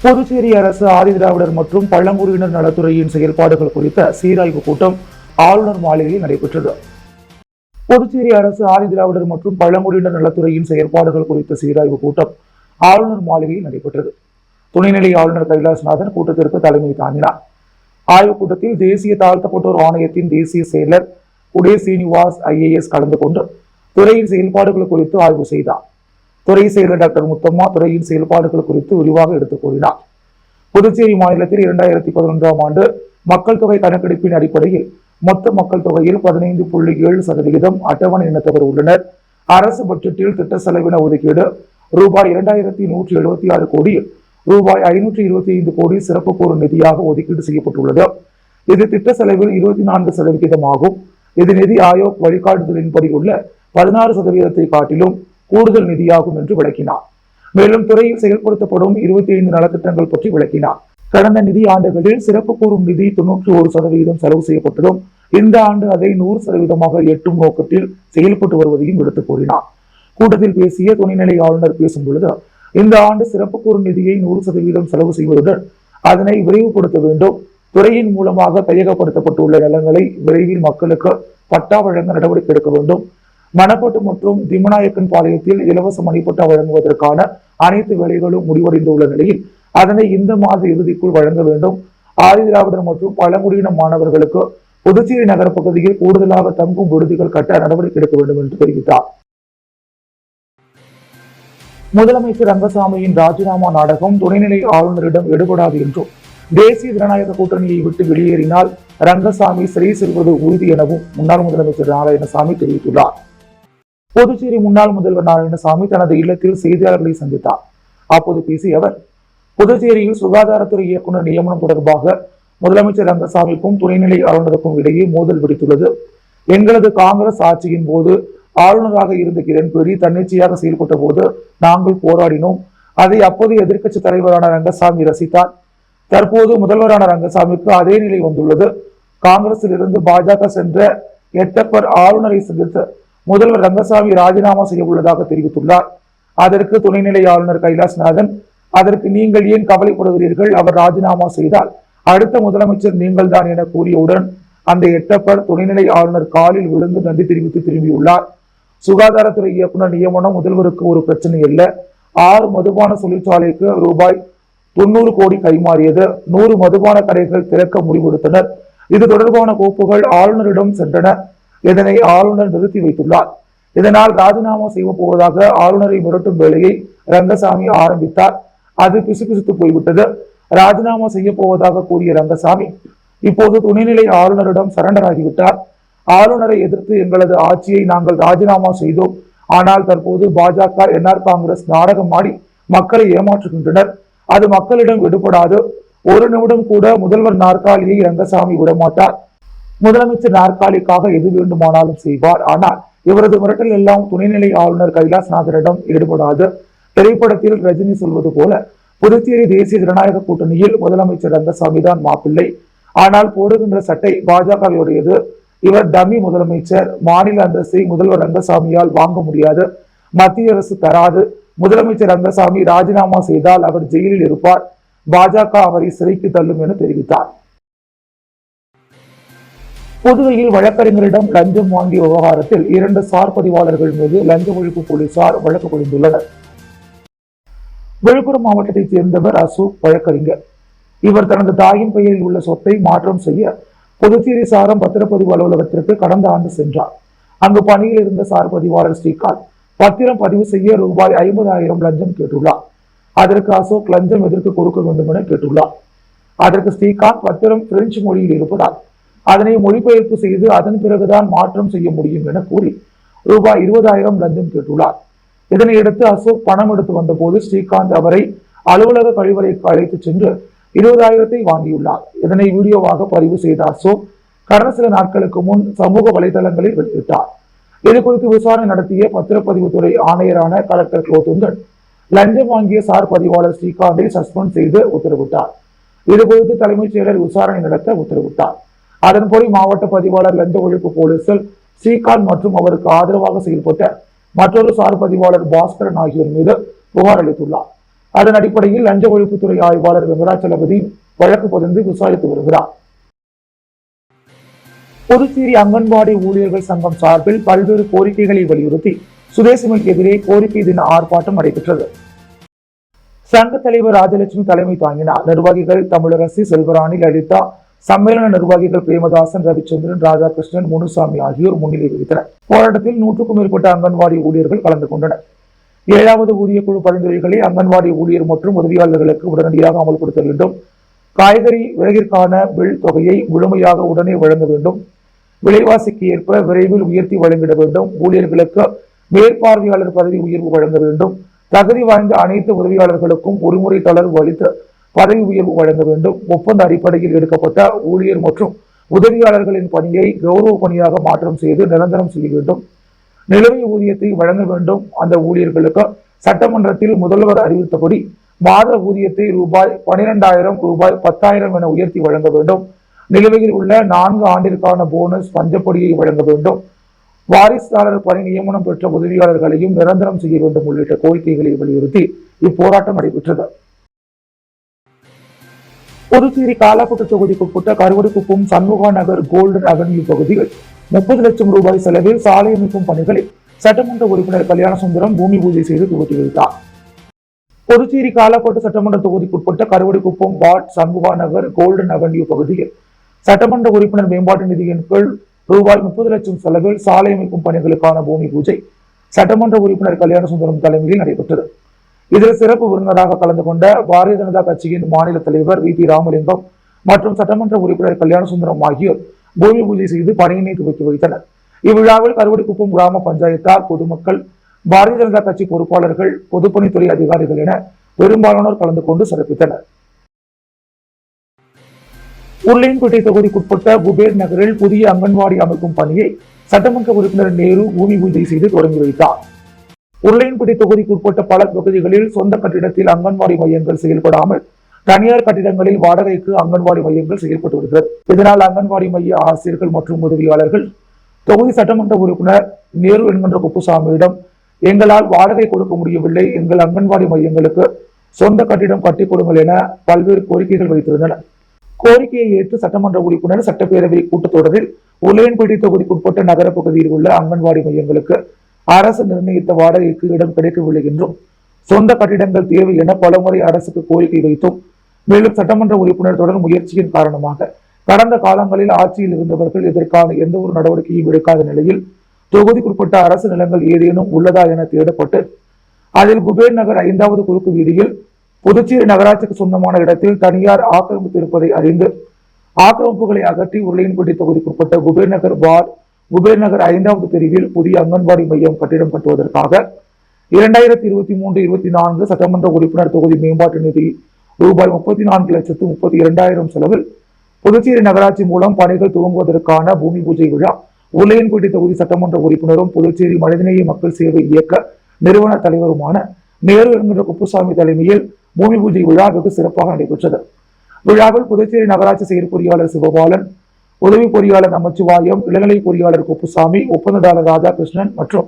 புதுச்சேரி அரசு ஆதிதிராவிடர் மற்றும் பழங்குடியினர் நலத்துறையின் செயல்பாடுகள் குறித்த சீராய்வு கூட்டம் ஆளுநர் மாளிகையில் நடைபெற்றது. புதுச்சேரி அரசு ஆதிதிராவிடர் மற்றும் பழங்குடியினர் நலத்துறையின் செயல்பாடுகள் குறித்த சீராய்வு கூட்டம் ஆளுநர் மாளிகையில் நடைபெற்றது. துணைநிலை ஆளுநர் கைலாசநாதன் கூட்டத்திற்கு தலைமை தாங்கினார். ஆய்வுக் கூட்டத்தில் தேசிய தாழ்த்தப்பட்டோர் ஆணையத்தின் தேசிய செயலர் உடே சீனிவாஸ் IAS கலந்து கொண்டு துறையின் செயல்பாடுகள் குறித்து ஆய்வு செய்தார். துறை செயலர் டாக்டர் முத்தம்மா துறையின் செயல்பாடுகள் குறித்து விரிவாக எடுத்துக் கூறினார். புதுச்சேரி மாநிலத்தில் 2011ஆம் ஆண்டு மக்கள் தொகை கணக்கெடுப்பின் அடிப்படையில் மொத்த மக்கள் தொகையில் 15.7% அட்டவணை இனத்தவர் உள்ளனர். அரசு பட்ஜெட்டில் திட்ட செலவின ஒதுக்கீடு ரூபாய் 2176 கோடியில் ரூபாய் 525 கோடி சிறப்பு கூறு நிதியாக ஒதுக்கீடு செய்யப்பட்டுள்ளது. இது திட்ட செலவில் 24% ஆகும். இது நிதி ஆயோக் வழிகாட்டுதலின்படி உள்ள 16% காட்டிலும் கூடுதல் நிதியாகும் என்று விளக்கினார். மேலும் துறையில் செயல்படுத்தப்படும் 25 நலத்திட்டங்கள் பற்றி விளக்கினார். கடந்த நிதி ஆண்டுகளில் சிறப்பு கூறும் நிதி 91% செலவு செய்யப்பட்டதும் இந்த ஆண்டு அதை 100% எட்டும் நோக்கத்தில் செயல்பட்டு வருவதையும் எடுத்துக் கூறினார். கூட்டத்தில் பேசிய துணைநிலை ஆளுநர் பேசும் பொழுது, இந்த ஆண்டு சிறப்பு கூறும் நிதியை 100% செலவு செய்வதுடன் அதனை விரைவுபடுத்த வேண்டும். துறையின் மூலமாக கையகப்படுத்தப்பட்டுள்ள நிலங்களை விரைவில் மக்களுக்கு பட்டா வழங்க நடவடிக்கை எடுக்க வேண்டும். மணப்பட்டு மற்றும் திம்மநாயக்கன் பாளையத்தில் இலவச மணிப்பட்டா வழங்குவதற்கான அனைத்து வேலைகளும் முடிவடைந்துள்ள நிலையில் அதனை இந்த மாத இறுதிக்குள் வழங்க வேண்டும். ஆதிதிராவிடர் மற்றும் பழங்குடியின மாணவர்களுக்கு புதுச்சேரி நகர பகுதியில் கூடுதலாக தங்கும் விடுதிகள் கட்ட நடவடிக்கை எடுக்க வேண்டும் என்று தெரிவித்தார். முதலமைச்சர் ரங்கசாமியின் ராஜினாமா நாடகம் துணைநிலை ஆளுநரிடம் எடுபடாது என்றும், தேசிய ஜனநாயக கூட்டணியை விட்டு வெளியேறினால் ரங்கசாமி சிறை செல்வது உறுதி எனவும் முன்னாள் முதலமைச்சர் நாராயணசாமி தெரிவித்துள்ளார். புதுச்சேரி முன்னாள் முதல்வர் நாராயணசாமி தனது இல்லத்தில் செய்தியாளர்களை சந்தித்தார். அப்போது பேசிய அவர், புதுச்சேரியில் சுகாதாரத்துறை இயக்குநர் நியமனம் தொடர்பாக முதலமைச்சர் ரங்கசாமிக்கும் துணைநிலை ஆளுநருக்கும் இடையே மோதல் வெடித்துள்ளது. எங்களது காங்கிரஸ் ஆட்சியின் போது ஆளுநராக இருந்த கிரண்பேடி தன்னிச்சையாக செயல்பட்ட போது நாங்கள் போராடினோம். அதை அப்போதைய எதிர்க்கட்சி தலைவரான ரங்கசாமி ரசித்தார். தற்போது முதல்வரான ரங்கசாமிக்கு அதே நிலை வந்துள்ளது. காங்கிரஸில் இருந்து பாஜக சென்ற எட்டப்பர் ஆளுநரை சந்தித்து முதல்வர் ரங்கசாமி ராஜினாமா செய்ய உள்ளதாக தெரிவித்துள்ளார். அதற்கு துணைநிலை ஆளுநர் கைலாசநாதன், அதற்கு நீங்கள் ஏன் கவலைப்படுகிறீர்கள்? அவர் ராஜினாமா செய்தால் அடுத்த முதலமைச்சர் நீங்கள் தான் என கூறியவுடன் அந்த எட்டப்பர் துணைநிலை ஆளுநர் காலில் விழுந்து நன்றி தெரிவித்து திரும்பியுள்ளார். சுகாதாரத்துறை இயக்குநர் நியமனம் முதல்வருக்கு ஒரு பிரச்சனை அல்ல. 6 மதுபான தொழிற்சாலைக்கு ரூபாய் 90 கோடி கைமாறியது. 100 மதுபான கடைகள் திறக்க முடிவெடுத்தனர். இது தொடர்பான கோப்புகள் ஆளுநரிடம் சென்றன. இதனை ஆளுநர் நிறுத்தி வைத்துள்ளார். இதனால் ராஜினாமா செய்ய போவதாக ஆளுநரை மிரட்டும் வேலையை ரங்கசாமி ஆரம்பித்தார். அது பிசுபிசுத்து போய்விட்டது. ராஜினாமா செய்ய போவதாக கூறிய ரங்கசாமி இப்போது துணைநிலை ஆளுநரிடம் சரண்டர் ஆகிவிட்டார். ஆளுநரை எதிர்த்து எங்களது ஆட்சியை நாங்கள் ராஜினாமா செய்தோம். ஆனால் தற்போது பாஜக NR காங்கிரஸ் நாடகம் ஆடி மக்களை ஏமாற்றுகின்றனர். அது மக்களிடம் விடுபடாது. ஒரு நிமிடம் கூட முதல்வர் நாற்காலியை ரங்கசாமி விடமாட்டார். முதலமைச்சர் நாற்காலிக்காக எது வேண்டுமானாலும் செய்வார். ஆனால் இவரது மிரட்டல் எல்லாம் துணைநிலை ஆளுநர் கைலாசநாதனிடம் ஈடுபடாது. திரைப்படத்தில் ரஜினி சொல்வது போல புதுச்சேரி தேசிய ஜனநாயக கூட்டணியில் முதலமைச்சர் ரங்கசாமி தான் மாப்பிள்ளை. ஆனால் போடுகின்ற சட்டை பாஜகவுடையது. இவர் டம்மி முதலமைச்சர். மாநில அந்தஸ்தை முதல்வர் ரங்கசாமியால் வாங்க முடியாது. மத்திய அரசு தராது. முதலமைச்சர் ரங்கசாமி ராஜினாமா செய்தால் அவர் ஜெயிலில் இருப்பார். பாஜக அவரை சிறைக்கு தள்ளும் என தெரிவித்தார். புதுவையில் வழக்கறிஞரிடம் லஞ்சம் வாங்கிய விவகாரத்தில் 2 சார் பதிவாளர்கள் மீது லஞ்ச ஒழிப்பு போலீசார் வழக்கு பதிந்துள்ளனர். விழுப்புரம் மாவட்டத்தைச் சேர்ந்தவர் அசோக் வழக்கறிஞர். இவர் தனது தாயின் பெயரில் உள்ள சொத்தை மாற்றம் செய்ய புதுச்சேரி சாரம் பத்திரப்பதிவு அலுவலகத்திற்கு கடந்த ஆண்டு சென்றார். அங்கு பணியில் இருந்த சார் பதிவாளர் ஸ்ரீகாந்த் பத்திரம் பதிவு செய்ய ரூபாய் 50,000 லஞ்சம் கேட்டுள்ளார். அதற்கு அசோக் லஞ்சம் எதற்கு கொடுக்க வேண்டும் என கேட்டுள்ளார். அதற்கு ஸ்ரீகாந்த் பத்திரம் பிரெஞ்சு மொழியில் இருப்பதால் அதனை மொழிபெயர்ப்பு செய்து அதன் பிறகுதான் மாற்றம் செய்ய முடியும் என கூறி ரூபாய் 20,000 லஞ்சம் கேட்டுள்ளார். இதனையடுத்து அசோக் பணம் எடுத்து வந்த போது ஸ்ரீகாந்த் அவரை அலுவலக கழிவறைக்கு அழைத்து சென்று 20,000 வாங்கியுள்ளார். இதனை வீடியோவாக பதிவு செய்த அசோக் கடந்த சில நாட்களுக்கு முன் சமூக வலைதளங்களில் வெளியிட்டார். இது குறித்து விசாரணை நடத்திய பத்திரப்பதிவுத்துறை ஆணையரான கலெக்டர் குலோத்துங்கன் லஞ்சம் வாங்கிய சார் பதிவாளர் ஸ்ரீகாந்தை சஸ்பெண்ட் செய்து உத்தரவிட்டார். இது குறித்து தலைமைச் செயலர் விசாரணை நடத்த உத்தரவிட்டார். அதன்படி மாவட்ட பதிவாளர் லஞ்ச ஒழிப்பு போலீசில் ஸ்ரீகாந்த் மற்றும் அவருக்கு ஆதரவாக செயல்பட்ட மற்றொரு சார் பதிவாளர் பாஸ்கரன் ஆகியோர் மீது புகார் அளித்துள்ளார். அதன் அடிப்படையில் லஞ்ச ஒழிப்புத்துறை ஆய்வாளர் வெங்கடாச்சலபதி வழக்கு பதிந்து விசாரித்து வருகிறார். புதுச்சேரி அங்கன்வாடி ஊழியர்கள் சங்கம் சார்பில் பல்வேறு கோரிக்கைகளை வலியுறுத்தி சுதேசமில் எதிரே கோரிக்கை தின ஆர்ப்பாட்டம் நடைபெற்றது. சங்க தலைவர் ராஜலட்சுமி தலைமை தாங்கினார். நிர்வாகிகள் தமிழரசி, செல்வராணி, லலிதா, சம்மேளன நிர்வாகிகள் பிரேமதாசன், ரவிச்சந்திரன், ராதாகிருஷ்ணன், முனுசாமி ஆகியோர் முன்னிலை வகித்தனர். போராட்டத்தில் 100க்கும் மேற்பட்ட அங்கன்வாடி ஊழியர்கள் கலந்து கொண்டனர். 7வது ஊதிய குழு பரிந்துரைகளை அங்கன்வாடி ஊழியர் மற்றும் உதவியாளர்களுக்கு உடனடியாக அமல்படுத்த வேண்டும். காய்கறி விலையிற்கான பில் தொகையை முழுமையாக உடனே வழங்க வேண்டும். விலைவாசிக்கு ஏற்ப விரைவில் உயர்த்தி வழங்கிட வேண்டும். ஊழியர்களுக்கு மேற்பார்வையாளர் பதவி உயர்வு வழங்க வேண்டும். தகுதி வாய்ந்த அனைத்து உதவியாளர்களுக்கும் ஒருமுறை தளர்வு அளித்து பதவி உயர்வு வழங்க வேண்டும். ஒப்பந்த அடிப்படையில் எடுக்கப்பட்ட ஊழியர் மற்றும் உதவியாளர்களின் பணியை கௌரவ பணியாக மாற்றம் செய்து நிரந்தரம் செய்ய வேண்டும். நிலுவை ஊதியத்தை வழங்க வேண்டும். அந்த ஊழியர்களுக்கு சட்டமன்றத்தில் முதல்வர் அறிவித்தபடி மாத ஊதியத்தை ரூபாய் 12,000, ரூபாய் 10,000 என உயர்த்தி வழங்க வேண்டும். நிலுவையில் உள்ள 4 ஆண்டிற்கான போனஸ் பஞ்சப்படியை வழங்க வேண்டும். வாரிசுதாரர் பணி நியமனம் பெற்ற உதவியாளர்களையும் நிரந்தரம் செய்ய வேண்டும் உள்ளிட்ட கோரிக்கைகளை வலியுறுத்தி இப்போராட்டம் நடைபெற்றது. புதுச்சேரி காலாப்பட்டு தொகுதிக்குட்பட்ட கருவடிக்குப்பம் சண்முகா நகர் கோல்டன் அவென்யூ பகுதியில் 30 லட்சம் ரூபாய் செலவில் சாலை அமைக்கும் பணிகளை சட்டமன்ற உறுப்பினர் கல்யாணசுந்தரம் பூமி பூஜை செய்து துவக்கி வைத்தார். புதுச்சேரி காலாப்பட்டு சட்டமன்ற தொகுதிக்குட்பட்ட கருவடிக்குப்பம் வார்டு சண்முகா நகர் கோல்டன் அவென்யூ பகுதியில் சட்டமன்ற உறுப்பினர் மேம்பாட்டு நிதியின் கீழ் ரூபாய் 30 லட்சம் செலவில் சாலை அமைக்கும் பணிகளுக்கான பூமி பூஜை சட்டமன்ற உறுப்பினர் கல்யாணசுந்தரம் தலைமையில் நடைபெற்றது. இதில் சிறப்பு விருந்தினராக கலந்து கொண்ட பாரதிய ஜனதா கட்சியின் மாநில தலைவர் VP ராமலிங்கம் மற்றும் சட்டமன்ற உறுப்பினர் கல்யாணசுந்தரம் ஆகியோர் பூமி பூஜை செய்து பணியினை துவக்கி வைத்தனர். இவ்விழாவில் கருவடிக்குப்பம் கிராம பஞ்சாயத்தார், பொதுமக்கள், பாரதிய ஜனதா கட்சி பொறுப்பாளர்கள், பொதுப்பணித்துறை அதிகாரிகள் என பெரும்பாலானோர் கலந்து கொண்டு சிறப்பித்தனர். உருளையன்பேட்டை தொகுதிக்குட்பட்ட குபேர் நகரில் புதிய அங்கன்வாடி அமைக்கும் பணியை சட்டமன்ற உறுப்பினர் நேரு பூமி பூஜை செய்து தொடங்கி வைத்தார். உருளையன்பேட்டை தொகுதிக்குட்பட்ட பல பகுதிகளில் சொந்த கட்டிடத்தில் அங்கன்வாடி மையங்கள் செயல்படாமல் தனியார் கட்டிடங்களில் வாடகைக்கு அங்கன்வாடி மையங்கள் செயல்பட்டு வருகிறது. இதனால் அங்கன்வாடி மைய ஆசிரியர்கள் மற்றும் உதவியாளர்கள் தொகுதி சட்டமன்ற உறுப்பினர் நேரு என்கின்ற குப்புசாமியிடம் எங்களால் வாடகை கொடுக்க முடியவில்லை, எங்கள் அங்கன்வாடி மையங்களுக்கு சொந்த கட்டிடம் கட்டிக் கொடுங்கள் என பல்வேறு கோரிக்கைகள் வைத்திருந்தனர். கோரிக்கையை ஏற்று சட்டமன்ற உறுப்பினர் சட்டப்பேரவை கூட்டத்தொடரில் உருளையன்பேட்டை தொகுதிக்குட்பட்ட நகர பகுதியில் உள்ள அங்கன்வாடி மையங்களுக்கு அரசு நிர்ணயித்த வாடகைக்கு இடம் கிடைக்கவில்லை என்றும் சொந்த கட்டிடங்கள் தேவை என பலமுறை அரசுக்கு கோரிக்கை வைத்தும், மேலும் சட்டமன்ற உறுப்பினர் தொடர் முயற்சியின் காரணமாக கடந்த காலங்களில் ஆட்சியில் இருந்தவர்கள் இதற்கான எந்த ஒரு நடவடிக்கையும் எடுக்காத நிலையில் தொகுதிக்குட்பட்ட அரசு நிலங்கள் ஏதேனும் உள்ளதா என தேடப்பட்டு அதில் குபேர் நகர் 5வது குறுக்கு வீதியில் புதுச்சேரி நகராட்சிக்கு சொந்தமான இடத்தில் தனியார் ஆக்கிரமித்து இருப்பதை அறிந்து ஆக்கிரமிப்புகளை அகற்றி உருளையன்பேட்டை தொகுதிக்குட்பட்ட குபேர் நகர் வார்டு குபேர் நகர் 5வது தெருவில் புதிய அங்கன்வாடி மையம் கட்டிடம் கட்டுவதற்காக 2023-24 சட்டமன்ற உறுப்பினர் தொகுதி மேம்பாட்டு நிதி ரூபாய் 34,32,000 செலவில் புதுச்சேரி நகராட்சி மூலம் பணிகள் துவங்குவதற்கான பூமி பூஜை விழா உருளையன்பேட்டை தொகுதி சட்டமன்ற உறுப்பினரும் புதுச்சேரி மனிதநேய மக்கள் சேவை இயக்க நிறுவன தலைவருமான நேரு என்கின்ற குப்புசாமி தலைமையில் பூமி பூஜை விழா வெகு சிறப்பாக நடைபெற்றது. விழாவில் புதுச்சேரி நகராட்சி செயற்பொறியாளர் சிவபாலன், உதவி பொறியாளர் நமச்சிவாயம், இளநிலை பொறியாளர் குப்புசாமி, ஒப்பந்ததாரர் ராதாகிருஷ்ணன் மற்றும்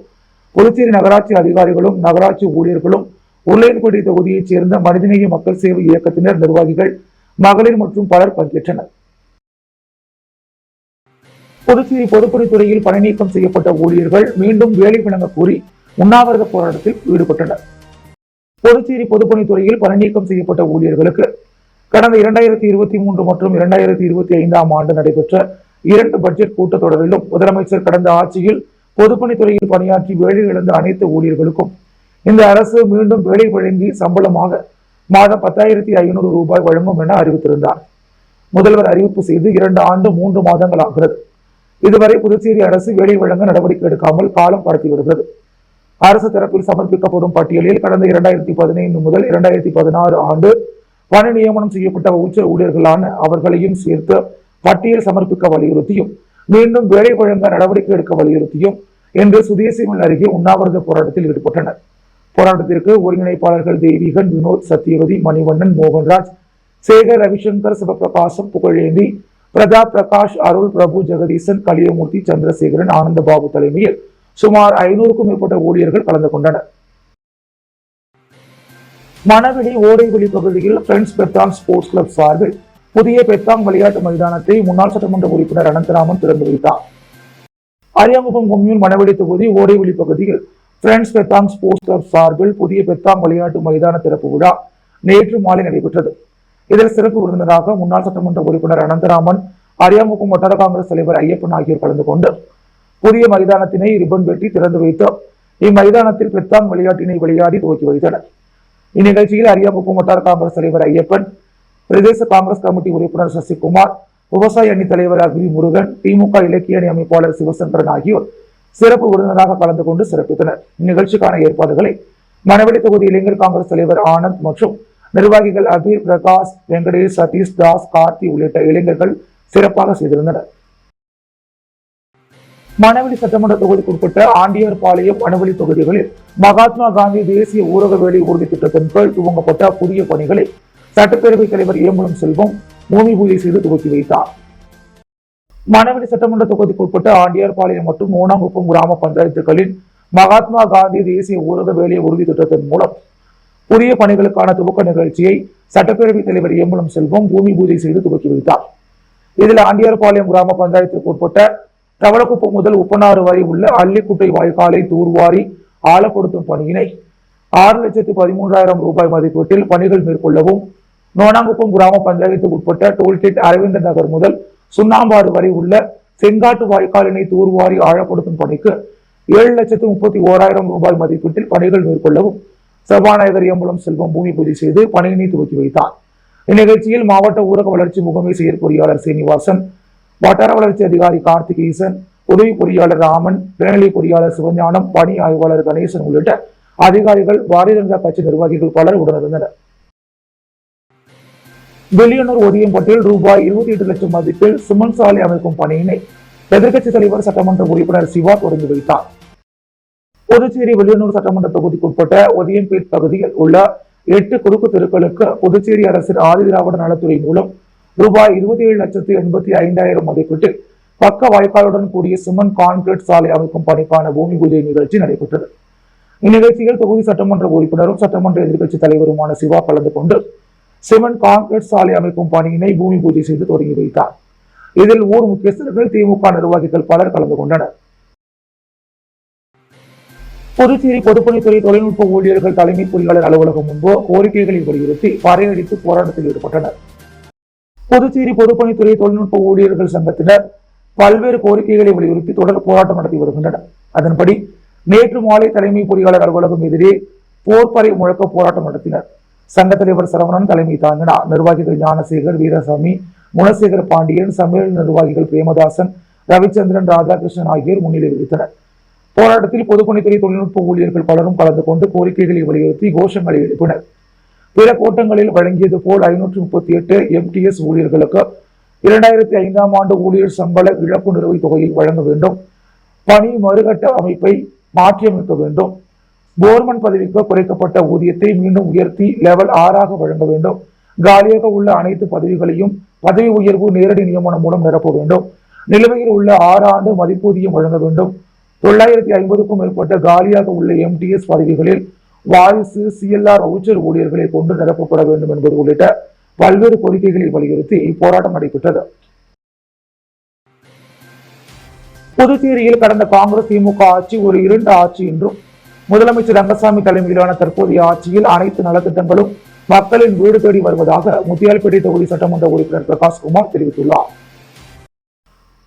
புதுச்சேரி நகராட்சி அதிகாரிகளும் நகராட்சி ஊழியர்களும் உருளையன்பேட்டை தொகுதியைச் சேர்ந்த மனிதநேய மக்கள் சேவை இயக்கத்தினர், நிர்வாகிகள், மகளிர் மற்றும் பலர் பங்கேற்றனர். புதுச்சேரி பொதுப்பணித்துறையில் பணி நீக்கம் செய்யப்பட்ட ஊழியர்கள் மீண்டும் வேலை வழங்க கோரி உண்ணாவிரத போராட்டத்தில் ஈடுபட்டனர். புதுச்சேரி பொதுப்பணித்துறையில் பணி நீக்கம் செய்யப்பட்ட ஊழியர்களுக்கு கடந்த 2023 மற்றும் 2025 ஆண்டு நடைபெற்ற 2 பட்ஜெட் கூட்டத்தொடரிலும் முதலமைச்சர் கடந்த ஆட்சியில் பொதுப்பணித்துறையில் பணியாற்றி வேலை இழந்த அனைத்து ஊழியர்களுக்கும் இந்த அரசு மீண்டும் வேலை வழங்கி சம்பளமாக மாதம் 10,500 ரூபாய் வழங்கும் என அறிவித்திருந்தார். முதல்வர் அறிவிப்பு செய்து 2 ஆண்டு 3 மாதங்கள் ஆகிறது. இதுவரை புதுச்சேரி அரசு வேலை வழங்க நடவடிக்கை எடுக்காமல் காலம் கடத்தி வருகிறது. அரசு தரப்பில் சமர்ப்பிக்கப்படும் பட்டியலில் கடந்த 2015 முதல் 2016 ஆண்டு பணி நியமனம் செய்யப்பட்ட உச்ச ஊழியர்களான அவர்களையும் சேர்த்து பட்டியல் சமர்ப்பிக்க வலியுறுத்தியும் மீண்டும் வேலை வழங்க நடவடிக்கை எடுக்க வலியுறுத்தியும் இன்று சுதேசிமல் அருகே உண்ணாவிரத போராட்டத்தில் ஈடுபட்டனர். போராட்டத்திற்கு ஒருங்கிணைப்பாளர்கள் தெய்வீகன், வினோத், சத்தியவதி, மணிவண்ணன், மோகன்ராஜ், சேகர், ரவிசங்கர், சிவபிரகாசம், புகழேந்தி, பிரதாப் பிரகாஷ், அருள் பிரபு, ஜெகதீசன், கலியமூர்த்தி, சந்திரசேகரன், ஆனந்தபாபு தலைமையில் சுமார் 500க்கும் மேற்பட்ட ஊழியர்கள் கலந்து கொண்டனர். மணவெளி ஓடைவெளி பகுதியில் பிரெண்ட்ஸ் பெத்தாங் ஸ்போர்ட்ஸ் கிளப் சார்பில் புதிய பெத்தாங் விளையாட்டு மைதானத்தை முன்னாள் சட்டமன்ற உறுப்பினர் அனந்தராமன் திறந்து வைத்தார். அரியாங்குப்பம் கொம்யூன் மணவெளி தொகுதி ஓடைவெளி பகுதியில் பிரெண்ட்ஸ் பெத்தாங் ஸ்போர்ட்ஸ் கிளப் சார்பில் புதிய பெத்தாங் விளையாட்டு மைதான திறப்பு விழா நேற்று மாலை நடைபெற்றது. இதில் சிறப்பு விருந்தினராக முன்னாள் சட்டமன்ற உறுப்பினர் அனந்தராமன், அரியாங்குப்பம் வட்டார காங்கிரஸ் தலைவர் ஐயப்பன் ஆகியோர் கலந்து கொண்டு புதிய மைதானத்தினை ரிப்பன் வெட்டி திறந்து வைத்து இம்மைதானத்தில் பெத்தாங் விளையாட்டினை விளையாடி துவக்கி வைத்தனர். இந்நிகழ்ச்சியில் அரியாங்குப்பம் வட்டார காங்கிரஸ் தலைவர் ஐயப்பன், பிரதேச காங்கிரஸ் கமிட்டி உறுப்பினர் சசிகுமார், விவசாய அணி தலைவர் அக்ரி முருகன், திமுக இலக்கிய அணி அமைப்பாளர் சிவசங்கரன் ஆகியோர் சிறப்பு விருந்தினராக கலந்து கொண்டு சிறப்பித்தனர். இந்நிகழ்ச்சிக்கான ஏற்பாடுகளை மணவெளி தொகுதி இளைஞர் காங்கிரஸ் தலைவர் ஆனந்த் மற்றும் நிர்வாகிகள் அபீர், பிரகாஷ், வெங்கடேஷ், சதீஷ், தாஸ், கார்த்தி உள்ளிட்ட இளைஞர்கள் சிறப்பாக செய்திருந்தனர். மணவெளி சட்டமன்ற தொகுதிக்குட்பட்ட ஆண்டியார்பாளையம், மணவெளி தொகுதிகளில் மகாத்மா காந்தி தேசிய ஊரக வேலை உறுதி திட்டத்தின் கீழ் துவங்கப்பட்ட புதிய பணிகளை சட்டப்பேரவைத் தலைவர் ஏம்பலம் செல்வம் பூமி பூஜை செய்து துவக்கி வைத்தார். மணவெளி சட்டமன்ற தொகுதிக்குட்பட்ட ஆண்டியார்பாளையம் மற்றும் ஓனாங்குப்பம் கிராம பஞ்சாயத்துகளில் மகாத்மா காந்தி தேசிய ஊரக வேலை உறுதி திட்டத்தின் மூலம் புதிய பணிகளுக்கான துவக்க நிகழ்ச்சியை சட்டப்பேரவைத் தலைவர் ஏம்பலம் செல்வம் பூமி பூஜை செய்து துவக்கி வைத்தார். இதில் ஆண்டியார்பாளையம் கிராம பஞ்சாயத்திற்கு உட்பட்ட தவளக்குப்பம் முதல் உப்பனாறு வரை உள்ள அள்ளிக்குட்டை வாய்க்காலை தூர்வாரி ஆழப்படுத்தும் பணியினை 6,13,000 ரூபாய் மதிப்பீட்டில் பணிகள் மேற்கொள்ளவும், நோனாங்குப்பம் கிராம பஞ்சாயத்துக்கு உட்பட்ட டோல்கேட் அரவிந்தர் நகர் முதல் சுண்ணாம்பாடு வரை உள்ள செங்காட்டு வாய்க்காலினை தூர்வாரி ஆழப்படுத்தும் பணிக்கு 7,31,000 ரூபாய் மதிப்பீட்டில் பணிகள் மேற்கொள்ளவும் சபாநாயகர் ஏம்பலம் செல்வம் பூமி பூஜை செய்து பணியினை துவக்கி வைத்தார். இந்நிகழ்ச்சியில் மாவட்ட ஊரக வளர்ச்சி முகமை செயற்பொறியாளர் சீனிவாசன், வட்டார வளர்ச்சி அதிகாரி கார்த்திகேசன், உதவி பொறியாளர் ராமன், இளநிலை பொறியாளர் சிவஞானம், பணி ஆய்வாளர் கணேசன் உள்ளிட்ட அதிகாரிகள், பாரதிய ஜனதா கட்சி நிர்வாகிகள் பலர் உடனிருந்தனர். வெளியனூர் ஒதியம்பட்டில் ரூபாய் 28 லட்சம் மதிப்பில் சிமெண்ட் சாலை அமைக்கும் பணியினை எதிர்க்கட்சி தலைவர் சட்டமன்ற உறுப்பினர் சிவா தொடங்கி வைத்தார். புதுச்சேரி வெளியனூர் சட்டமன்ற தொகுதிக்குட்பட்ட ஒதியம்பேட் பகுதியில் உள்ள 8 குறுக்கு தெருக்களுக்கு புதுச்சேரி அரசின் ஆதிதிராவிட நலத்துறை மூலம் ரூபாய் 27,85,000 மதிப்பீட்டில் பக்க வாய்க்காலுடன் கூடிய சிமெண்ட் கான்கிரீட் சாலை அமைக்கும் பணிக்கான பூமி பூஜை நிகழ்ச்சி நடைபெற்றது. இந்நிகழ்ச்சியில் தொகுதி சட்டமன்ற உறுப்பினரும் சட்டமன்ற எதிர்க்கட்சி தலைவருமான சிவா கலந்து கொண்டு சிமெண்ட் கான்கிரீட் சாலை அமைக்கும் பணியினை பூமி பூஜை செய்து தொடங்கி வைத்தார். இதில் ஊர் முக்கியஸ்தர்கள், திமுக நிர்வாகிகள் பலர் கலந்து கொண்டனர். புதுச்சேரி பொதுப்பணித்துறை தொழில்நுட்ப ஊழியர்கள் தலைமை பொறியாளர் அலுவலகம் முன்பு கோரிக்கைகளை வலியுறுத்தி பறையடித்து போராட்டத்தில் ஈடுபட்டனர். புதுச்சேரி பொதுப்பணித்துறை தொழில்நுட்ப ஊழியர்கள் சங்கத்தினர் பல்வேறு கோரிக்கைகளை வலியுறுத்தி தொடர் போராட்டம் நடத்தி வருகின்றனர். அதன்படி நேற்று மாலை தலைமை பொறியாளர் அலுவலகம் எதிரே போர்ப்பறை முழக்க போராட்டம் நடத்தினர். சங்க தலைவர் சரவணன் தலைமை தாங்கினார். நிர்வாகிகள் ஞானசேகர், வீரசாமி, குணசேகர் பாண்டியன், சமையல் நிர்வாகிகள் பிரேமதாசன், ரவிச்சந்திரன், ராதாகிருஷ்ணன் ஆகியோர் முன்னிலை வகித்தனர். போராட்டத்தில் பொதுப்பணித்துறை தொழில்நுட்ப ஊழியர்கள் பலரும் கலந்து கொண்டு கோரிக்கைகளை வலியுறுத்தி கோஷங்களை எழுப்பினர். பிற கூட்டங்களில் வழங்கியது போல் 538 MTS ஊழியர்களுக்கு 2005ஆம் ஆண்டு ஊழியர் சம்பள இழப்பு நிலுவைத் தொகையை வழங்க வேண்டும், பணி மறுகட்ட அமைப்பை மாற்றியமைக்க வேண்டும், போர்மன் பதவிக்கு குறைக்கப்பட்ட ஊதியத்தை மீண்டும் உயர்த்தி லெவல் 6 வழங்க வேண்டும், காலியாக உள்ள அனைத்து பதவிகளையும் பதவி உயர்வு நேரடி நியமனம் மூலம் நிரப்ப வேண்டும், நிலுவையில் உள்ள 6 ஆண்டு மதிப்பூதியம் வழங்க வேண்டும், 950க்கும் மேற்பட்ட காலியாக உள்ள MTS பதவிகளில் வாரிசு CLR வவுச்சர் ஊழியர்களை கொண்டு நிரப்பப்பட வேண்டும் என்பது உள்ளிட்ட பல்வேறு கோரிக்கைகளை வலியுறுத்தி இப்போராட்டம் நடைபெற்றது. புதுச்சேரியில் கடந்த காங்கிரஸ் திமுக ஆட்சி ஒரு இருண்ட ஆட்சி என்றும், முதலமைச்சர் ரங்கசாமி தலைமையிலான தற்போதைய ஆட்சியில் அனைத்து நலத்திட்டங்களும் மக்களின் வீடு தேடி வருவதாக முத்தியால்பேட்டை தொகுதி சட்டமன்ற உறுப்பினர் பிரகாஷ்குமார் தெரிவித்துள்ளார்.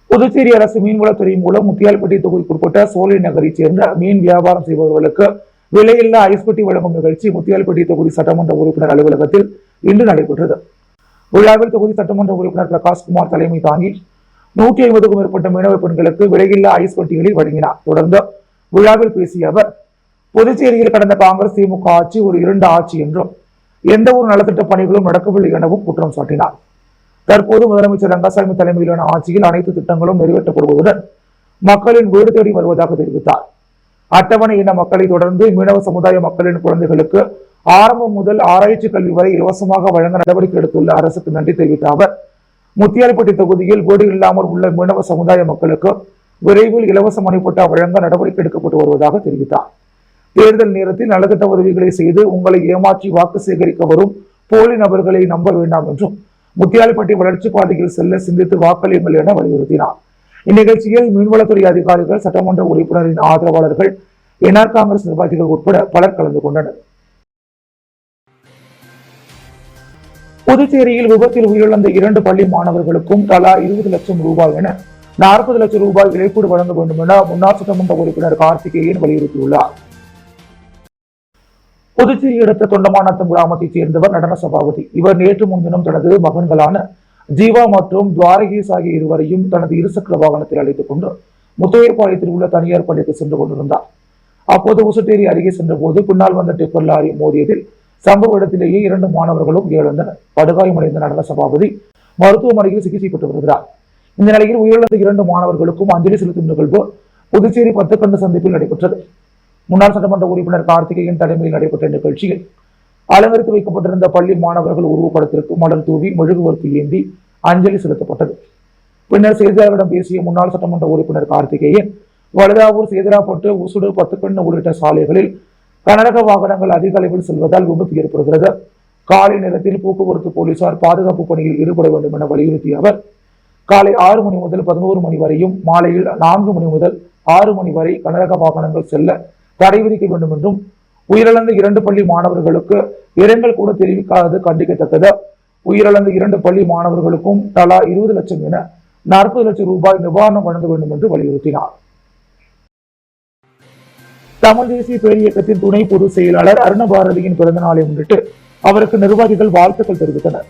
புதுச்சேரி அரசு மீன்வளத்துறை மூலம் முத்தியால்பேட்டை தொகுதிக்குட்பட்ட சோலை நகரைச் சேர்ந்த மீன் வியாபாரம் செய்பவர்களுக்கு விலையில்லா ஐஸ் பெட்டி வழங்கும் நிகழ்ச்சி முத்தியால்பேட்டை தொகுதி சட்டமன்ற உறுப்பினர் அலுவலகத்தில் இன்று நடைபெற்றது. விழாவில் தொகுதி சட்டமன்ற உறுப்பினர் பிரகாஷ்குமார் தலைமை தாங்கி 150க்கும் மேற்பட்ட மீனவ பெண்களுக்கு விலையில்லா ஐஸ் பெட்டிகளை வழங்கினார். தொடர்ந்து விழாவில் பேசிய அவர், புதுச்சேரியில் கடந்த காங்கிரஸ் திமுக ஆட்சி ஒரு இருண்ட ஆட்சி என்றும், எந்த ஒரு நலத்திட்ட பணிகளும் நடக்கவில்லை எனவும் குற்றம் சாட்டினார். தற்போது முதலமைச்சர் ரங்கசாமி தலைமையிலான ஆட்சியில் அனைத்து திட்டங்களும் நிறைவேற்றப்படுவதுடன் மக்களின் வீடு தேடி வருவதாக தெரிவித்தார். அட்டவணை இன மக்களை தொடர்ந்து மீனவ சமுதாய மக்களின் குழந்தைகளுக்கு ஆரம்பம் முதல் ஆராய்ச்சி கல்வி வரை இலவசமாக வழங்க நடவடிக்கை எடுத்துள்ள அரசுக்கு நன்றி தெரிவித்த அவர், முத்தியால்பேட்டை தொகுதியில் வீடு இல்லாமல் உள்ள மீனவ சமுதாய மக்களுக்கு விரைவில் இலவச மனைப்பட்டா வழங்க நடவடிக்கை எடுக்கப்பட்டு வருவதாக தெரிவித்தார். தேர்தல் நேரத்தில் நலத்திட்ட உதவிகளை செய்து உங்களை ஏமாற்றி வாக்கு சேகரிக்க வரும் போலி நபர்களை நம்ப வேண்டாம் என்றும் முத்தியால்பட்டி வளர்ச்சி பாதையில் செல்ல சிந்தித்து வாக்களியுங்கள் என வலியுறுத்தினார். இந்நிகழ்ச்சியில் மீன்வளத்துறை அதிகாரிகள், சட்டமன்ற உறுப்பினரின் ஆதரவாளர்கள், என்ஆர் காங்கிரஸ் நிர்வாகிகள் உட்பட பலர் கலந்து கொண்டனர். புதுச்சேரியில் விபத்தில் உயிரிழந்த 2 பள்ளி மாணவர்களுக்கும் தலா 20 லட்சம் ரூபாய் என 40 லட்சம் ரூபாய் இழப்பீடு வழங்க வேண்டும் என முன்னாள் சட்டமன்ற உறுப்பினர் கார்த்திகேயன் வலியுறுத்தியுள்ளார். புதுச்சேரி அடுத்த தொண்டமாநத்தம் கிராமத்தைச் சேர்ந்தவர் நடன சபாபதி. இவர் நேற்று முன்தினம் தனது மகன்களான ஜீவா மற்றும் துவாரகேஸ் ஆகிய இருவரையும் தனது இருசக்கர வாகனத்தில் அழைத்துக் கொண்டு முத்தையர்பாளையத்தில் உள்ள தனியார் பள்ளிக்கு சென்று கொண்டிருந்தார். அப்போது உசுட்டேரி அருகே சென்ற போது பின்னால் வந்த டிப்பர் லாரி மோதியதில் சம்பவ இடத்திலேயே 2 மாணவர்களும் இழந்தனர். படுகாயமடைந்த நடன சபாபதி மருத்துவமனையில் சிகிச்சை பெற்று வருகிறார். இந்த நிலையில் உயிரிழந்த 2 மாணவர்களுக்கும் அஞ்சலி செலுத்தும் நிகழ்வு புதுச்சேரி 10 கண்டு சந்திப்பில் நடைபெற்றது. முன்னாள் சட்டமன்ற உறுப்பினர் கார்த்திகேயன் தலைமையில் நடைபெற்ற நிகழ்ச்சியில் அலங்கரித்து வைக்கப்பட்டிருந்த பள்ளி மாணவர்கள் உருவப்படத்திற்கு மலர் தூவி மெழுகுவர்த்தி ஏந்தி அஞ்சலி செலுத்தப்பட்டது. பின்னர் செய்தியாளர்களிடம் பேசிய முன்னாள் சட்டமன்ற உறுப்பினர் கார்த்திகேயன், வழுதாவூர், சேதராப்பட்டு, உசுடு, 10 கண்ணு உள்ளிட்ட சாலைகளில் கனரக வாகனங்கள் அதிக அளவில் செல்வதால் விபத்து ஏற்படுகிறது. காலை நேரத்தில் போக்குவரத்து போலீசார் பாதுகாப்பு பணியில் ஈடுபட வேண்டும் என வலியுறுத்திய அவர், காலை 6 மணி முதல் 11 மணி வரையும், மாலையில் 4 மணி முதல் 6 மணி வரை கனரக வாகனங்கள் செல்ல தடை விதிக்க வேண்டும் என்றும், உயிரிழந்த 2 பள்ளி மாணவர்களுக்கு இரங்கல் கூட தெரிவிக்காதது கண்டிக்கத்தக்கது. உயிரிழந்த 2 பள்ளி மாணவர்களுக்கும் தலா 20 லட்சம் என 40 லட்சம் ரூபாய் நிவாரணம் வழங்க வேண்டும் என்று வலியுறுத்தினார். தமிழ் தேசிய பேரியக்கத்தின் துணை பொதுச் செயலாளர் அருணபாரதியின் பிறந்த நாளை முன்னிட்டு அவருக்கு நிர்வாகிகள் வாழ்த்துக்கள் தெரிவித்தனர்.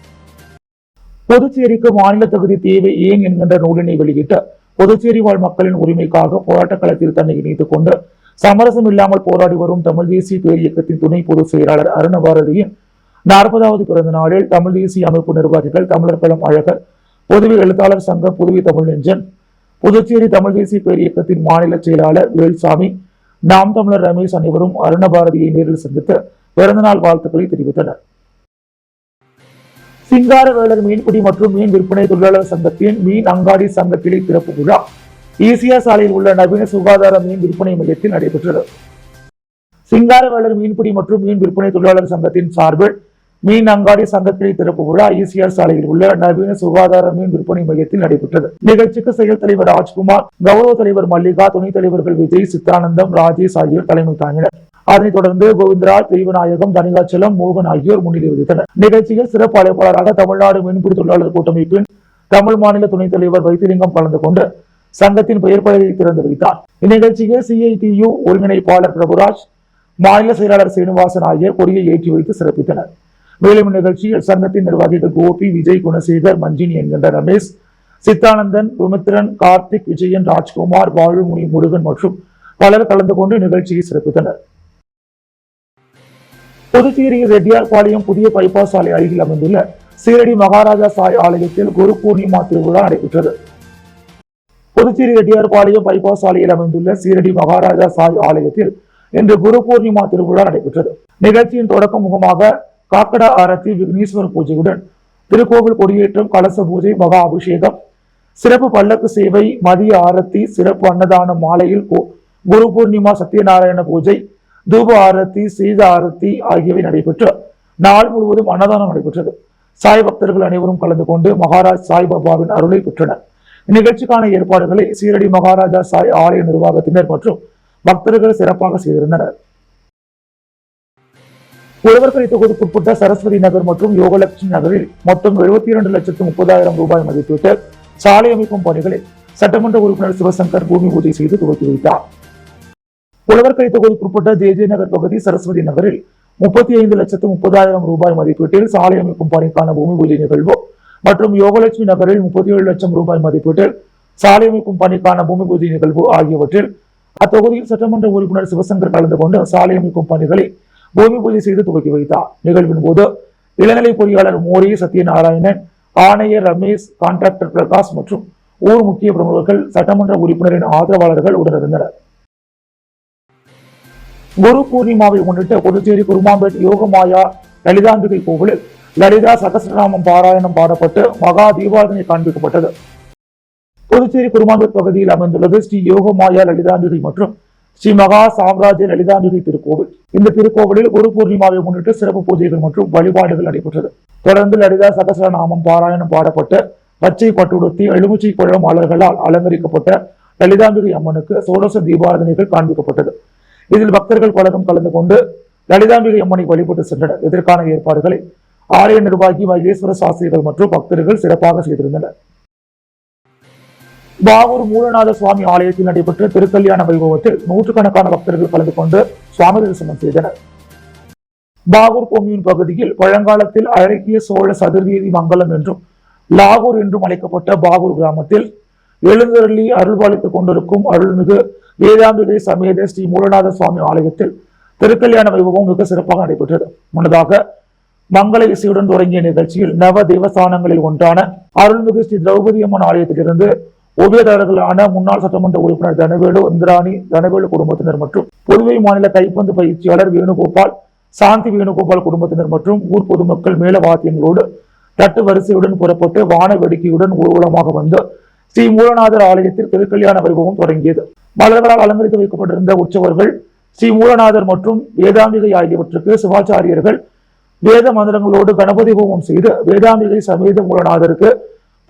புதுச்சேரிக்கு மாநில தகுதி தேவை ஏன் என்கின்ற நூலினை வெளியிட்ட புதுச்சேரி வாழ் மக்களின் உரிமைக்காக போராட்ட களத்தில் தன்னை இணைத்துக் கொண்டு சமரசம் இல்லாமல் போராடி வரும் தமிழ் தேசிய பேரியக்கத்தின் துணை பொதுச் செயலாளர் அருணபாரதியின் 40வது பிறந்த நாளில் தமிழ் தேசிய அமைப்பு நிர்வாகிகள், தமிழர் களம் அழகர், புதுவை எழுத்தாளர் சங்க, புதுவை தமிழ் நெஞ்சன், புதுச்சேரி தமிழ் தேசிய பேரியக்கத்தின் மாநில செயலாளர் வேல்சாமி, நாம் தமிழர் ரமேஷ் அனைவரும் அருணபாரதியை நேரில் சந்தித்து பிறந்தநாள் வாழ்த்துக்களை தெரிவித்தனர். சிங்காரவேலர் மீன்பிடி மற்றும் மீன் விற்பனை தொழிலாளர் சங்கத்தின் மீன் அங்காடி சங்க கிளை திறப்பு விழா ஈசிஆர் சாலையில் உள்ள நவீன சுகாதார மீன் விற்பனை மையத்தில் நடைபெற்றது. சிங்காரவேலர் மீன்பிடி மற்றும் மீன் விற்பனை தொழிலாளர் சங்கத்தின் சார்பில் மீன் அங்காடி சங்க கிளை திறப்பு விழா ஈசிஆர் சாலையில் உள்ள நவீன சுகாதார மீன் விற்பனை மையத்தில் நடைபெற்றது. நிகழ்ச்சிக்கு செயல் தலைவர் ராஜ்குமார், கௌரவ தலைவர் மல்லிகா, துணைத் தலைவர்கள் விஜய், சித்தானந்தம், ராஜேஷ் ஆகியோர் தலைமை தாங்கினர். அதனைத் தொடர்ந்து கோவிந்தராஜ், தெய்வநாயகம், தனிகாச்சலம், மோகன் ஆகியோர் முன்னிலை வகித்தனர். நிகழ்ச்சியில் சிறப்பு அழைப்பாளராக தமிழ்நாடு மீன்பிடி தொழிலாளர் கூட்டமைப்பின் தமிழ் மாநில துணைத் தலைவர் வைத்திலிங்கம் கலந்து கொண்டு சங்கத்தின் பெயர் பலகையை திறந்து வைத்தார். இந்நிகழ்ச்சியில் CITU ஒருங்கிணைப்பாளர் பிரபுராஜ், மாநில செயலாளர் சீனிவாசன் ஆகியோர் கொடியை ஏற்றி வைத்து சிறப்பித்தனர். மேலும் இந்நிகழ்ச்சியில் சங்கத்தின் நிர்வாகிகள் கோபி, விஜய், குணசேகர், மஞ்சினி என்கின்ற ரமேஷ், சித்தானந்தன், ருமித்ரன், கார்த்திக், விஜயன், ராஜ்குமார், வாழுமுனி, முருகன் மற்றும் பலர் கலந்து கொண்டு நிகழ்ச்சியை சிறப்பித்தனர். புதுச்சேரி ரெட்டியார்பாளையம் புதிய பைபாஸ் சாலை அருகில் அமைந்துள்ள சீரடி மகாராஜா சாய் ஆலயத்தில் குரு பூர்ணிமா திருவிழா நடைபெற்றது. புதுச்சேரி ரெட்டியார்பாளையம் பைபாஸ் சாலையில் அமைந்துள்ள சீரடி மகாராஜா சாய் ஆலயத்தில் இன்று குரு பூர்ணிமா திருவிழா நடைபெற்றது. நிகழ்ச்சியின் தொடக்க முகமாக காக்கடா ஆரத்தி, விக்னேஸ்வர பூஜையுடன் திருக்கோவில் கொடியேற்றம், கலச பூஜை, மகா அபிஷேகம், சிறப்பு பல்லக்கு சேவை, மதிய ஆரத்தி, சிறப்பு அன்னதானம், மாலையில் குரு பூர்ணிமா சத்யநாராயண பூஜை, தூப ஆரத்தி, சீத ஆரத்தி ஆகியவை நடைபெற்று நாள் முழுவதும் அன்னதானம் நடைபெற்றது. சாய் பக்தர்கள் அனைவரும் கலந்து கொண்டு மகாராஜ் சாய்பாபாவின் அருளை பெற்றனர். இந்நிகழ்ச்சிக்கான ஏற்பாடுகளை சீரடி மகாராஜா சாய் ஆலய நிர்வாகத்தினர் மற்றும் பக்தர்கள் சிறப்பாக செய்திருந்தனர். உழவர்கரை தொகுதிக்குட்பட்ட சரஸ்வதி நகர் மற்றும் யோகலட்சுமி நகரில் மொத்தம் 72,30,000 ரூபாய் மதிப்பீட்டில் சாலை அமைக்கும் பணிகளை சட்டமன்ற உறுப்பினர் சிவசங்கர் பூமி பூஜை செய்து துவக்கி வைத்தார். உழவர்கரை தொகுதிக்குட்பட்ட JJ நகர் பகுதி சரஸ்வதி நகரில் 35,30,000 ரூபாய் மதிப்பீட்டில் சாலை அமைக்கும் பணிக்கான பூமி பூஜை நிகழ்வு மற்றும் யோகலட்சுமி நகரில் 37 லட்சம் ரூபாய் மதிப்பீட்டில் சாலை அமைக்கும் பணிக்கான பூமி பூஜை நிகழ்வு ஆகியவற்றில் அத்தொகுதியில் சட்டமன்ற உறுப்பினர் சிவசங்கர் கலந்து கொண்டு சாலை அமைக்கும் பணிகளை பூமி பூஜை செய்து துவக்கி வைத்தார். நிகழ்வின் போது இளநிலை பொறியாளர் மோரி, சத்யநாராயணன், ஆணையர் ரமேஷ், கான்ட்ராக்டர் பிரகாஷ் மற்றும் ஊர் முக்கிய பிரமுகர்கள், சட்டமன்ற உறுப்பினரின் ஆதரவாளர்கள் உடனிருந்தனர். குரு பூர்ணிமாவை முன்னிட்டு புதுச்சேரி குருமாம்பேட் யோகமாயா லலிதாம்பிகை கோவிலில் லலிதா சகஸ்ரநாமம் பாராயணம் பாடப்பட்டு மகா தீபாவளி காண்பிக்கப்பட்டது. புதுச்சேரி குருமாம்பேட் பகுதியில் அமைந்துள்ளது ஸ்ரீ யோகமாயா லலிதாம்பிகை மற்றும் ஸ்ரீ மகா சாம்ராஜ்ய லலிதாம்பிகை திருக்கோவில். இந்த திருக்கோவிலில் குரு பூர்ணிமாவை முன்னிட்டு சிறப்பு பூஜைகள் மற்றும் வழிபாடுகள் நடைபெற்றது. தொடர்ந்து லலிதா சகசரநாமம் பாராயணம் பாடப்பட்டு பச்சை பட்டுடுத்தி எலுமிச்சை பழம் மலர்களால் அலங்கரிக்கப்பட்ட லலிதாம்பிகை அம்மனுக்கு சோடச தீபாராதனைகள் காண்பிக்கப்பட்டது. இதில் பக்தர்கள் பலரும் கலந்து கொண்டு லலிதாம்பிகை அம்மனை வழிபட்டு சென்றனர். இதற்கான ஏற்பாடுகளை ஆலய நிர்வாகி மகேஸ்வர சாஸ்திரிகள் மற்றும் பக்தர்கள் சிறப்பாக செய்திருந்தனர். பாகூர் மூலநாத சுவாமி ஆலயத்தில் நடைபெற்ற திருக்கல்யாண வைபவத்தில் நூற்றுக்கணக்கான பக்தர்கள் கலந்து கொண்டு சுவாமி தரிசனம் செய்தனர். பாகூர் கொம்யூன் பகுதியில் பழங்காலத்தில் அழகிய சோழ சதுர்வேதி மங்கலம் என்றும் லாகூர் என்றும் அழைக்கப்பட்ட பாகூர் கிராமத்தில் எழுந்தருளி அருள்பாலித்துக் கொண்டிருக்கும் அருள்மிகு வேதாம்பிகை சமேத ஸ்ரீ மூலநாத சுவாமி ஆலயத்தில் திருக்கல்யாண வைபவம் மிக சிறப்பாக நடைபெற்றது. முன்னதாக மங்கள இசையுடன் தொடங்கிய நிகழ்ச்சியில் நவ தேவஸ்தானங்களில் ஒன்றான அருள்மிகு ஸ்ரீ திரௌபதி அம்மன் ஆலயத்திலிருந்து உபயதாரர்களான முன்னாள் சட்டமன்ற உறுப்பினர் தனவேலு, இந்திராணி, தனவேலு குடும்பத்தினர் மற்றும் புதுவை மாநில கைப்பந்து பயிற்சியாளர் வேணுகோபால், சாந்தி வேணுகோபால் குடும்பத்தினர் மற்றும் ஊர் பொதுமக்கள் மேல வாத்தியங்களோடு தட்டு வரிசையுடன் புறப்பட்டு வான வேடிக்கையுடன் ஊர்வலமாக வந்து ஸ்ரீ மூலநாதர் ஆலயத்தில் திருக்கல்யாண வைபவம் தொடங்கியது. மலர்களால் அலங்கரித்து வைக்கப்பட்டிருந்த உற்சவர்கள் ஸ்ரீ மூலநாதர் மற்றும் வேதாம்பிகை ஆகியவற்றுக்கு சிவாச்சாரியர்கள் வேத மந்திரங்களோடு கணபதி ஹோமம் செய்து வேதாம்பிகை சமேத மூலநாதருக்கு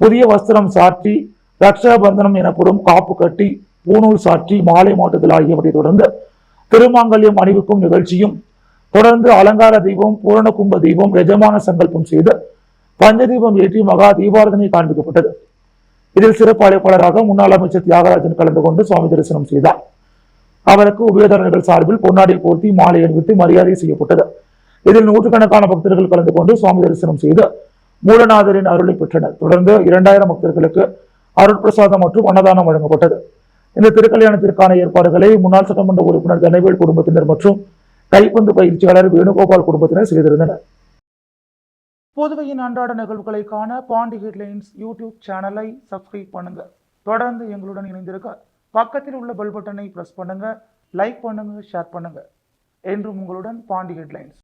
புதிய வஸ்திரம் சாற்றி ரக்ஷாபந்தனம் எனப்படும் காப்பு கட்டி பூநூல் சாற்றி மாலை மாட்டுதல் ஆகியவற்றை தொடர்ந்து திருமாங்கல்யம் அணிவிக்கும் நிகழ்ச்சியும் தொடர்ந்து அலங்கார தீபம், பூரண கும்ப தீபம், எஜமான சங்கல்பம் செய்து பஞ்சதீபம் ஏற்றி மகா தீபாரதனை காண்பிக்கப்பட்டது. இதில் சிறப்பு அழைப்பாளராக முன்னாள் அமைச்சர் தியாகராஜன் கலந்து கொண்டு சுவாமி தரிசனம் செய்தார். அவருக்கு உபயதாரர்கள் சார்பில் பொன்னாடை போர்த்தி மாலை அணிவித்து மரியாதை செய்யப்பட்டது. இதில் நூற்றுக்கணக்கான பக்தர்கள் கலந்து கொண்டு சுவாமி தரிசனம் செய்து மூலநாதரின் அருளை பெற்றனர். தொடர்ந்து 2000 பக்தர்களுக்கு அருட்பிரசாதம் மற்றும் அன்னதானம் வழங்கப்பட்டது. இந்த திருக்கல்யாணத்திற்கான ஏற்பாடுகளை முன்னாள் சட்டமன்ற உறுப்பினர் தனவேல் குடும்பத்தினர் மற்றும் கைப்பந்து பயிற்சியாளர் வேணுகோபால் குடும்பத்தினர் செய்திருந்தனர். புதுவையின் அன்றாட நிகழ்வுகளை காண பாண்டி ஹெட்லைன்ஸ் யூடியூப் சேனலை சப்ஸ்கிரைப் பண்ணுங்க. தொடர்ந்து எங்களுடன் இணைந்திருக்க பக்கத்தில் உள்ள பெல் பட்டனை பிரஸ் பண்ணுங்க, லைக் பண்ணுங்க, ஷேர் பண்ணுங்க. என்றும் உங்களுடன் பாண்டி ஹெட்லைன்ஸ்.